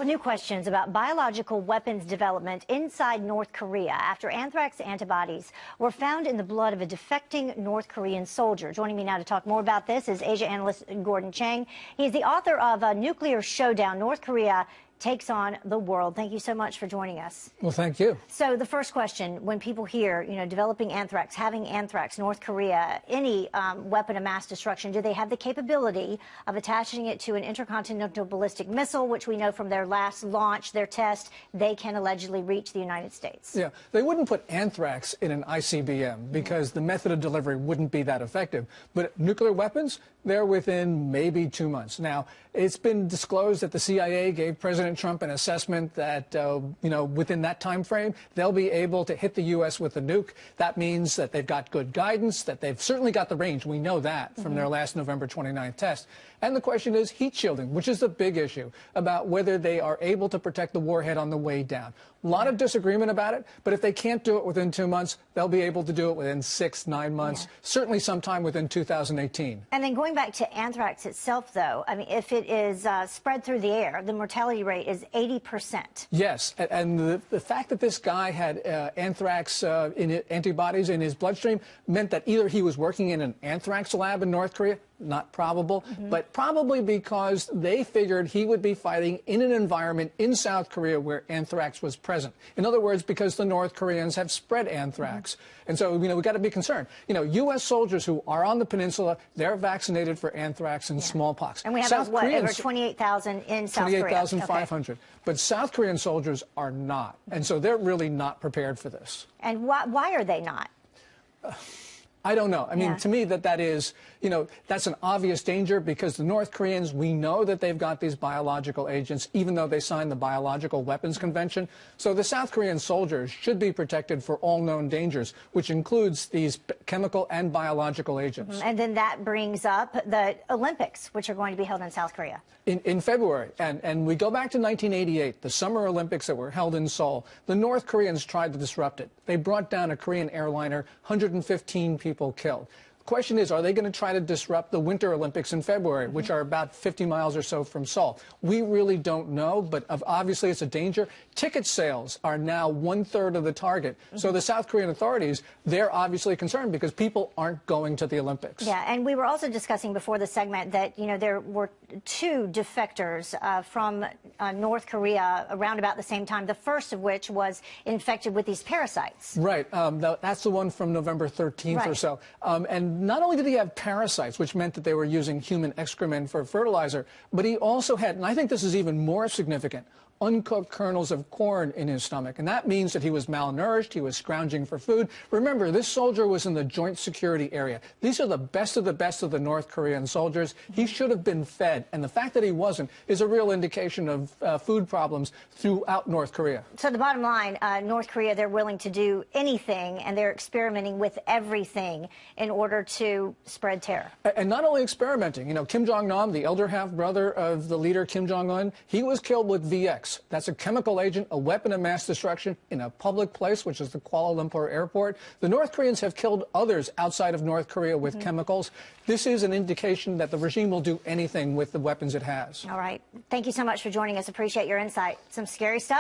Well, new questions about biological weapons development inside North Korea after anthrax antibodies were found in the blood of a defecting North Korean soldier. Joining me now to talk more about this is Asia analyst Gordon Chang. He is the author of Nuclear Showdown, North Korea Takes on the World. Thank you so much for joining us. Well, thank you. So the first question, when people hear, developing anthrax, having anthrax, North Korea, any weapon of mass destruction, do they have the capability of attaching it to an intercontinental ballistic missile, which we know from their last launch, their test, they can allegedly reach the United States? Yeah, they wouldn't put anthrax in an ICBM because the method of delivery wouldn't be that effective. But nuclear weapons, they're within maybe 2 months. Now, it's been disclosed that the CIA gave President Trump an assessment that, within that time frame, they'll be able to hit the U.S. with a nuke. That means that they've got good guidance, that they've certainly got the range. We know that from their last November 29th test. And the question is heat shielding, which is the big issue about whether they are able to protect the warhead on the way down. A lot of disagreement about it, but if they can't do it within 2 months, they'll be able to do it within 6, 9 months, certainly sometime within 2018. And then going back to anthrax itself, though, I mean, if it is spread through the air, the mortality rate is 80%. Yes, and the fact that this guy had anthrax antibodies in his bloodstream meant that either he was working in an anthrax lab in North Korea, not probable, but probably because they figured he would be fighting in an environment in South Korea where anthrax was present. In other words, because the North Koreans have spread anthrax. And so, we've got to be concerned. U.S. soldiers who are on the peninsula, they're vaccinated for anthrax and smallpox. And we have over 28,000 in South Korea. 28,500. Okay. But South Korean soldiers are not. And so they're really not prepared for this. And why are they not? I don't know. I mean, to me, that is, that's an obvious danger because the North Koreans, we know that they've got these biological agents, even though they signed the Biological Weapons Convention. So the South Korean soldiers should be protected for all known dangers, which includes these chemical and biological agents. And then that brings up the Olympics, which are going to be held in South Korea. In February. And we go back to 1988, the Summer Olympics that were held in Seoul. The North Koreans tried to disrupt it. They brought down a Korean airliner, 115 people killed. The question is, are they going to try to disrupt the Winter Olympics in February, which are about 50 miles or so from Seoul? We really don't know, but obviously it's a danger. Ticket sales are now 1/3 of the target. So the South Korean authorities, they're obviously concerned because people aren't going to the Olympics. Yeah, and we were also discussing before the segment that, there were 2 defectors from North Korea around about the same time, the first of which was infected with these parasites. Right. That's the one from November 13th or so. And not only did he have parasites, which meant that they were using human excrement for fertilizer, but he also had, and I think this is even more significant, uncooked kernels of corn in his stomach. And that means that he was malnourished, he was scrounging for food. Remember, this soldier was in the joint security area. These are the best of the North Korean soldiers. He should have been fed. And the fact that he wasn't is a real indication of food problems throughout North Korea. So the bottom line, North Korea, they're willing to do anything, and they're experimenting with everything in order to spread terror. And not only experimenting, Kim Jong Un, the elder half-brother of the leader Kim Jong Un, he was killed with VX. That's a chemical agent, a weapon of mass destruction in a public place, which is the Kuala Lumpur airport. The North Koreans have killed others outside of North Korea with chemicals. This is an indication that the regime will do anything with the weapons it has. All right. Thank you so much for joining us. Appreciate your insight. Some scary stuff.